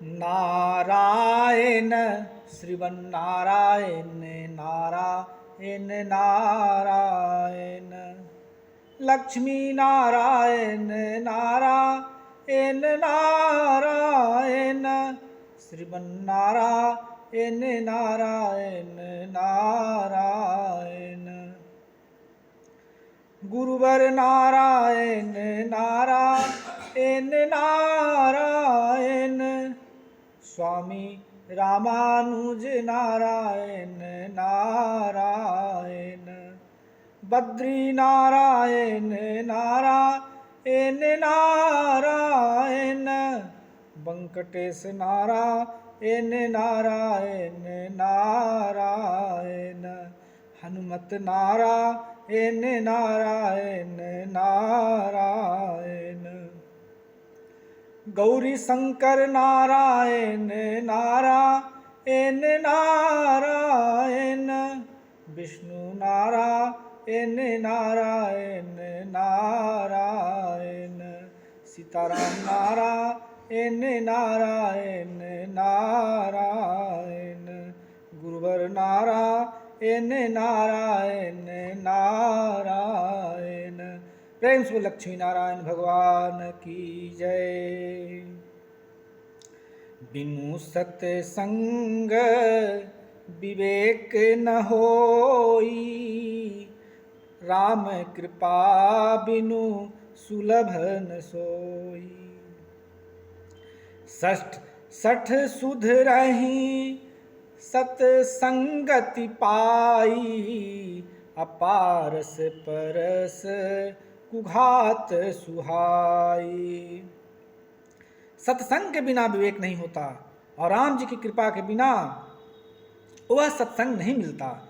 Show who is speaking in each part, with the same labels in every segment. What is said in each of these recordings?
Speaker 1: नारायण श्रीमन्नारायण नारायण नारायण लक्ष्मी नारायण नारायण नारायण श्रीमन्नारायण नारायण नारायण गुरुवर नारायण नारायण नारायण स्वामी रामानुज नारायण नारायण बद्री नारायण नारायण नारायण वेंकटेश नारायण नारायण नारायण हनुमत नारायण नारायण नारायण गौरी शंकर नारायण नारायण नारायण विष्णु नारायण नारायण नारायण सीताराम नारायण नारायण नारायण गुरुवर नारायण नारायण नारायण। प्रेम से लक्ष्मी नारायण भगवान की जय। बिनु सत्संग विवेक न होई, राम कृपा बिनु सुलभ न सोई। सठ सुध रही सतसंगति पाई, अपारस परस कुघात सुहाई। सत्संग के बिना विवेक नहीं होता और राम जी की कृपा के बिना वह सत्संग नहीं मिलता।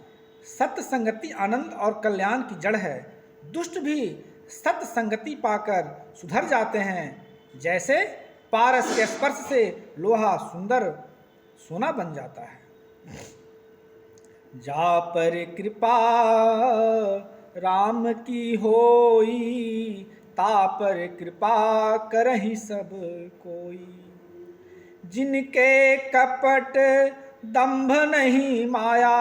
Speaker 1: सत्संगति आनंद और कल्याण की जड़ है। दुष्ट भी सत्संगति पाकर सुधर जाते हैं, जैसे पारस के स्पर्श से लोहा सुंदर सोना बन जाता है। जा पर कृपा राम की होई, ता पर कृपा करहि सब कोई। जिनके कपट दंभ नहीं माया,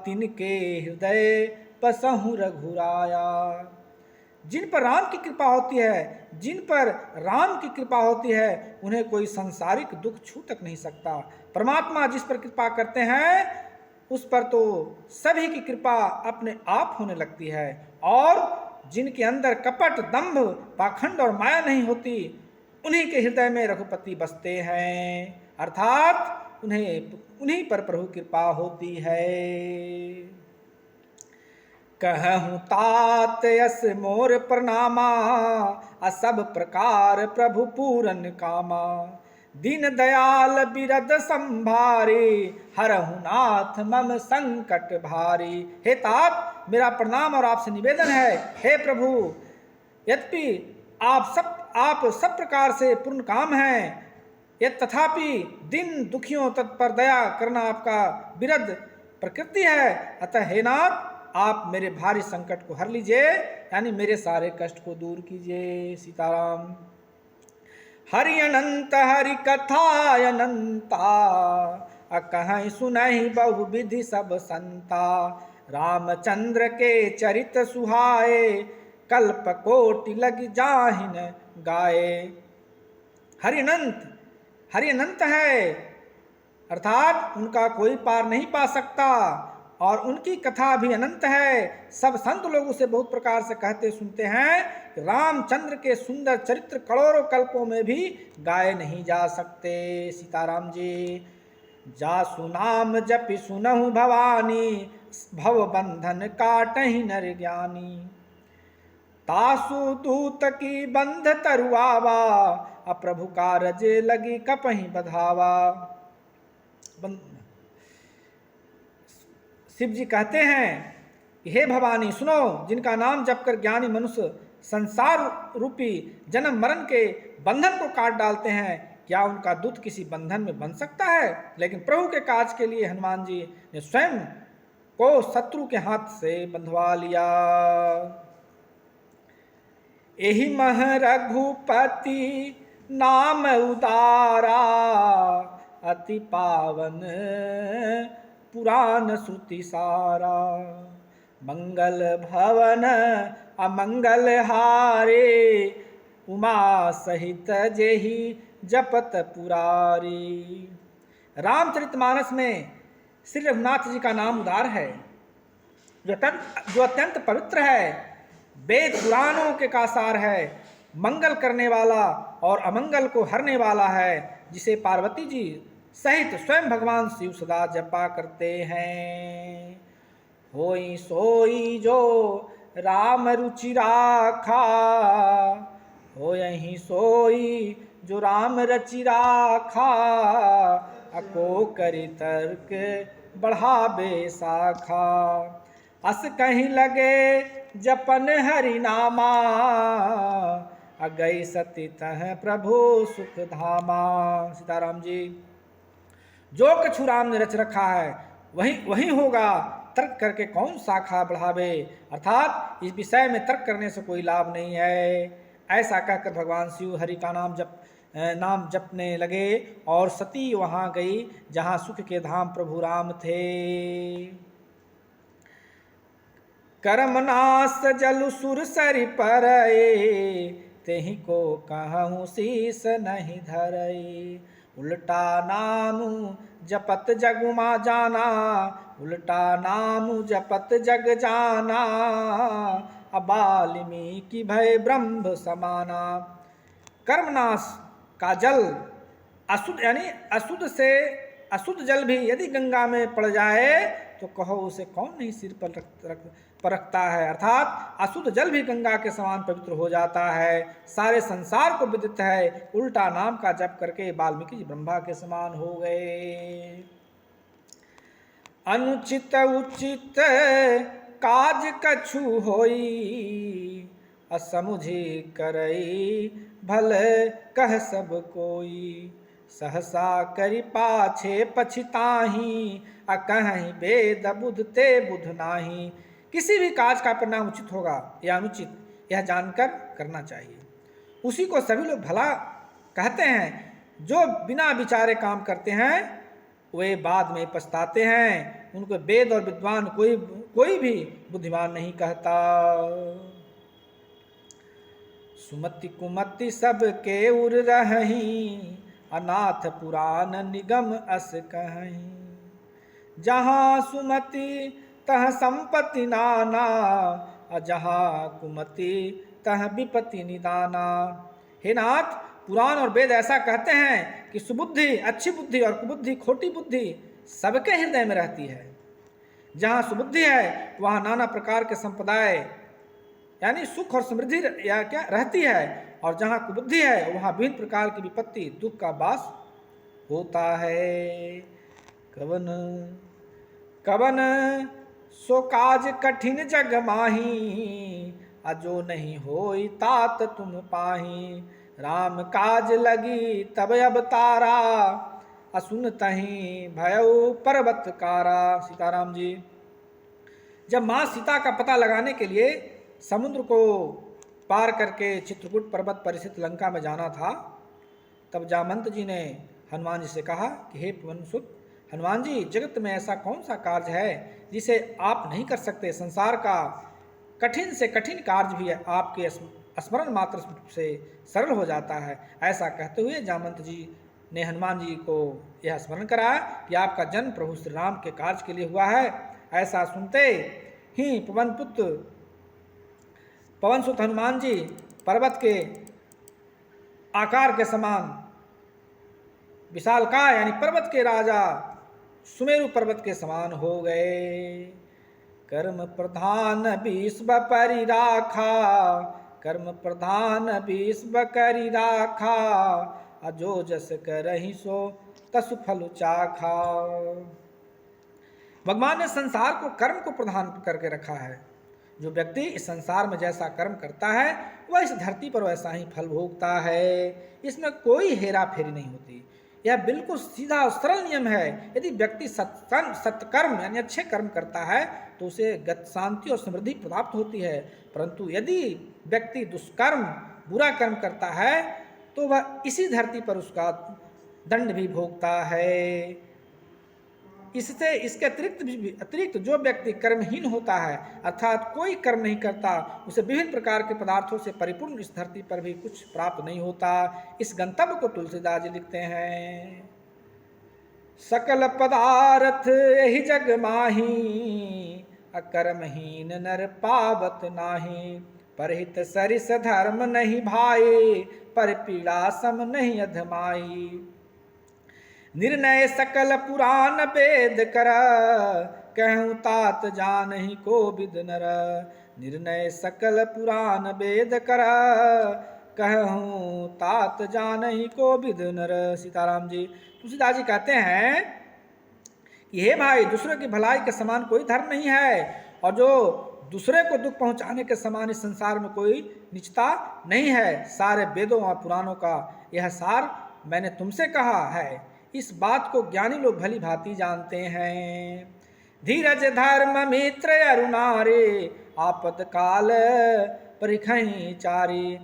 Speaker 1: तिनके हृदय पसहु रघुराया। जिन पर राम की कृपा होती है, जिन पर राम की कृपा होती है, उन्हें कोई सांसारिक दुख छू तक नहीं सकता। परमात्मा जिस पर कृपा करते हैं उस पर तो सभी की कृपा अपने आप होने लगती है, और जिनके अंदर कपट दंभ पाखंड और माया नहीं होती, उन्हीं के हृदय में रघुपति बसते हैं, अर्थात उन्हीं पर प्रभु कृपा होती है। कहूँ तात यस मोर प्रणामा, असब प्रकार प्रभु पूरन कामा। दीन दयाल बिरद संभारे, हरहु नाथ मम संकट भारी। हे तात, मेरा प्रणाम और आपसे निवेदन है, हे प्रभु, यद्यपि आप सब प्रकार से पूर्ण काम हैं, तथापि दिन दुखियों तत्पर दया करना आपका बिरद प्रकृति है। अतः हे नाथ, आप मेरे भारी संकट को हर लीजिए, यानी मेरे सारे कष्ट को दूर कीजिए। सीताराम। हरि अनंत हरि कथा अनंता, अकहीं सुनहि बहु विधि सब संता। रामचंद्र के चरित सुहाए, कल्प कोटि लग जाहिन गाए। हरि अनंत है, अर्थात उनका कोई पार नहीं पा सकता, और उनकी कथा भी अनंत है। सब संत लोग उसे बहुत प्रकार से कहते सुनते हैं। रामचंद्र के सुंदर चरित्र करोड़ों कल्पों में भी गाए नहीं जा सकते। सीताराम जी। जा सुनाम जपि सुनहु भवानी, भव बंधन काटहि नर ज्ञानी। तासु दूत की बंध तरुआवा, अप्रभु कारज लगी कपहि बधावा। शिव जी कहते हैं कि हे भवानी सुनो, जिनका नाम जपकर ज्ञानी मनुष्य संसार रूपी जन्म मरण के बंधन को काट डालते हैं, क्या उनका दूत किसी बंधन में बंध सकता है? लेकिन प्रभु के काज के लिए हनुमान जी ने स्वयं को शत्रु के हाथ से बंधवा लिया। एहि मह रघुपति नाम उदारा अति पावन पुराण श्रुति सारा। मंगल भवन अमंगल हारे उमा सहित जेहि जपत पुरारी। रामचरितमानस में श्री रघुनाथ जी का नाम उदार है, जो अत्यंत पवित्र है, वेद पुराणों के का सार है, मंगल करने वाला और अमंगल को हरने वाला है, जिसे पार्वती जी सहित स्वयं भगवान शिव सदा जपा करते हैं। होई सोई जो राम रुचि राखा, होयहि सोई जो राम रचि राखा, अको करि तर्क बढ़ावे शाखा। अस कहीं लगे जपन हरि नामा, अगई सती तह प्रभु सुख धामा। सीताराम जी, जो कछु राम ने रच रखा है वही वही होगा, तर्क करके कौन शाखा बढ़ावे। अर्थात इस विषय में तर्क करने से कोई लाभ नहीं है। ऐसा कहकर भगवान शिव हरि का नाम जपने लगे और सती वहां गई जहां सुख के धाम प्रभु राम थे। कर्मनाश जल सुर सरि परए, तेहि को कहूँ शीस नहीं धरई। उल्टा नाम जपत जगुमा जाना, उल्टा नाम जपत जग जाना, अबालिमी भय ब्रह्म समाना। कर्मनाश का जल अशुद्ध, यानी अशुद्ध से अशुद्ध जल भी यदि गंगा में पड़ जाए तो कहो उसे कौन नहीं सिर पर रखता है। अर्थात अशुद्ध जल भी गंगा के समान पवित्र हो जाता है। सारे संसार को विदित है, उल्टा नाम का जप करके वाल्मीकि जी ब्रह्मा के समान हो गए। अनुचित उचित काज कछु होई, असमुझी करई भले कह सब कोई। सहसा करि पाछे पछिताही, अकहीं वेद बुध ते बुध नाही। किसी भी काज का परिणाम उचित होगा या अनुचित, यह जानकर करना चाहिए। उसी को सभी लोग भला कहते हैं। जो बिना विचारे काम करते हैं वे बाद में पछताते हैं। उनको वेद और विद्वान कोई भी बुद्धिमान नहीं कहता। सुमति कुमति सब के उर रही, अनाथ पुराण निगम अस कहीं। जहाँ सुमति तह संपत्ति नाना, अजहाँ कुमति तह विपत्ति निदाना। हे नाथ, पुराण और वेद ऐसा कहते हैं कि सुबुद्धि अच्छी बुद्धि और कुबुद्धि खोटी बुद्धि सबके हृदय में रहती है। जहाँ सुबुद्धि है वहाँ नाना प्रकार के संप्रदाय यानी सुख और समृद्धि या क्या रहती है, और जहाँ कुबुद्धि है वहाँ विभिन्न प्रकार की विपत्ति दुख का वास होता है। कवन कवन सो काज कठिन जग माही, अजो नहीं होई तात तुम पाही। राम काज लगी तब अवतारा, असुन तही भयउ पर्वत कारा। सीताराम जी, जब माँ सीता का पता लगाने के लिए समुद्र को पार करके चित्रकूट पर्वत पर स्थित लंका में जाना था, तब जामंत जी ने हनुमान जी से कहा कि हे पवनसुत हनुमान जी, जगत में ऐसा कौन सा कार्य है जिसे आप नहीं कर सकते। संसार का कठिन से कठिन कार्य भी आपके स्मरण मात्र से सरल हो जाता है। ऐसा कहते हुए जामंत जी ने हनुमान जी को यह स्मरण कराया कि आपका जन्म प्रभु श्री राम के कार्य के लिए हुआ है। ऐसा सुनते ही पवनसुत हनुमान जी पर्वत के आकार के समान विशालकाय यानी पर्वत के राजा सुमेरु पर्वत के समान हो गए। कर्म प्रधान विश्व परिराखा, कर्म प्रधान विश्व करि राखा, अजो जस करहि सो तसु फल चाखा। भगवान ने संसार को कर्म को प्रधान करके रखा है। जो व्यक्ति इस संसार में जैसा कर्म करता है वह इस धरती पर वैसा ही फल भोगता है। इसमें कोई हेरा फेरी नहीं होती। यह बिल्कुल सीधा और सरल नियम है। यदि व्यक्ति सत्कर्म यानी अच्छे कर्म करता है तो उसे गत शांति और समृद्धि प्राप्त होती है, परंतु यदि व्यक्ति दुष्कर्म बुरा कर्म करता है तो वह इसी धरती पर उसका दंड भी भोगता है। इससे इसके अतिरिक्त जो व्यक्ति कर्महीन होता है, अर्थात कोई कर्म नहीं करता, उसे विभिन्न प्रकार के पदार्थों से परिपूर्ण इस धरती पर भी कुछ प्राप्त नहीं होता। इस गंतव्य को तुलसीदास जी लिखते हैं, सकल पदार्थ यही जग माही, अकर्महीन नर पावत नाही। परहित सरिस धर्म नहीं भाई, पर पीड़ा सम नहीं अधमाई। निर्णय सकल पुराण वेद कर, कहूँ तात जानहि को विद नर। निर्णय सकल पुराण वेद कर, कहूँ तात जानहि को विद नर। सीताराम जी। तुलसीदास जी कहते हैं कि हे भाई, दूसरे की भलाई के समान कोई धर्म नहीं है, और जो दूसरे को दुख पहुंचाने के समान इस संसार में कोई निचता नहीं है। सारे वेदों और पुराणों का यह सार मैंने तुमसे कहा है। इस बात को ज्ञानी लोग भली भांति जानते हैं। धीरज धर्म मित्र अरुणारे, आपद काल परिखहि चारी।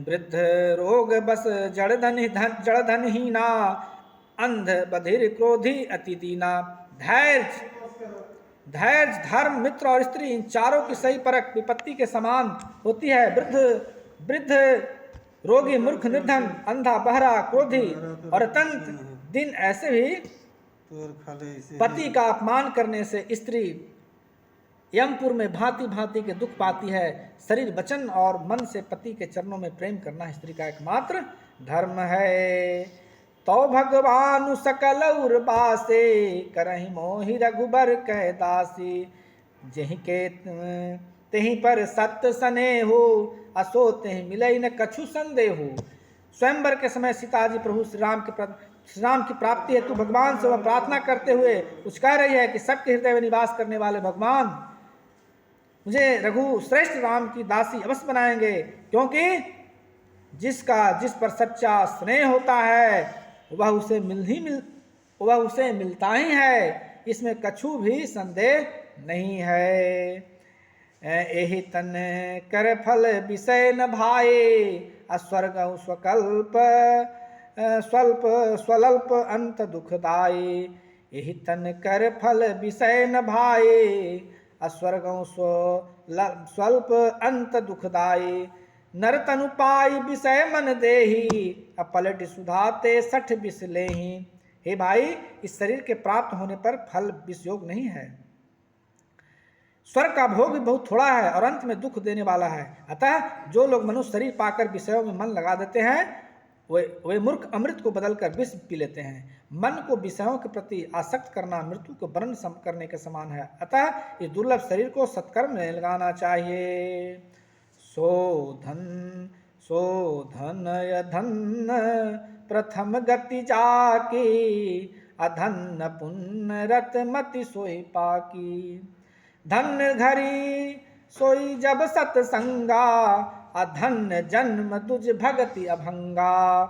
Speaker 1: वृद्ध रोग बस जड़ धन हीना, अंध बधिर क्रोधी अति दीना। धैर्य धर्म मित्र और स्त्री, इन चारों की सही परख विपत्ति के समान होती है। वृद्ध रोगी, मूर्ख, निर्धन, अंधा, बहरा, क्रोधी और अत्यंत दिन ऐसे भी पति का अपमान करने से स्त्री यमपुर में भांति भांति के दुख पाती है। शरीर, वचन और मन से पति के चरणों में प्रेम करना स्त्री का एकमात्र धर्म है। तो भगवान सकल उर्बासे, करहि मोहि रघुबर कह दासी। जहि के तेहि पर सत्य सने हो, असो तेहि मिलई न कछु संदेह हो। स्वयंवर के समय सीता जी प्रभु श्री राम की प्राप्ति हेतु भगवान से वह प्रार्थना करते हुए कुछ कह रही है कि सबके हृदय में निवास करने वाले भगवान मुझे रघु श्रेष्ठ राम की दासी अवश्य बनाएंगे, क्योंकि जिस पर सच्चा स्नेह होता है वह उसे मिलता ही है, इसमें कछु भी संदेह नहीं है। एहि तन कर फल विषय न भाए, अस्वर्ग स्वकल्प स्वल्प अंत दुखदाये। एहि तन कर फल विषय न भाए, अस्वर्ग स्वल्प अंत दुखदाये। नर तनु पाई विषय मन देही, अपलट सुधाते सठ विष लेही। हे भाई, इस शरीर के प्राप्त होने पर फल विष योग नहीं है। स्वर्ग का भोग भी बहुत थोड़ा है और अंत में दुख देने वाला है। अतः जो लोग मनुष्य शरीर पाकर विषयों में मन लगा देते हैं, वे मूर्ख अमृत को बदलकर विष पी लेते हैं। मन को विषयों के प्रति आसक्त करना मृत्यु को वर्ण करने के समान है। अतः इस दुर्लभ शरीर को सत्कर्म में लगाना चाहिए। सो धन अधन प्रथम गति जाकी, अधन पुण्य रत मति सोई पाकी। धन घरी सोई जब सत्संगा, अधन जन्म तुझ भगति अभंगा।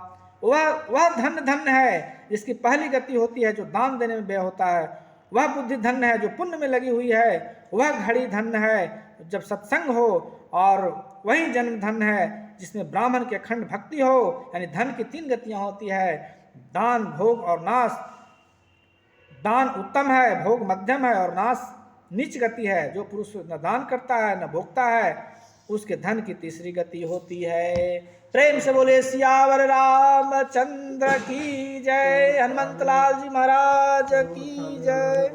Speaker 1: वह धन है जिसकी पहली गति होती है, जो दान देने में व्यय होता है। वह बुद्धि धन है जो पुण्य में लगी हुई है। वह घड़ी धन है जब सत्संग हो, और वही जन्म धन है जिसमें ब्राह्मण के अखंड भक्ति हो। यानी धन की 3 गतियां होती है, दान, भोग और नाश। दान उत्तम है, भोग मध्यम है और नाश नीच गति है। जो पुरुष न दान करता है न भोगता है, उसके धन की तीसरी गति होती है। प्रेम से बोले सियावर रामचंद्र की जय, हनुमंत लाल जी महाराज की जय।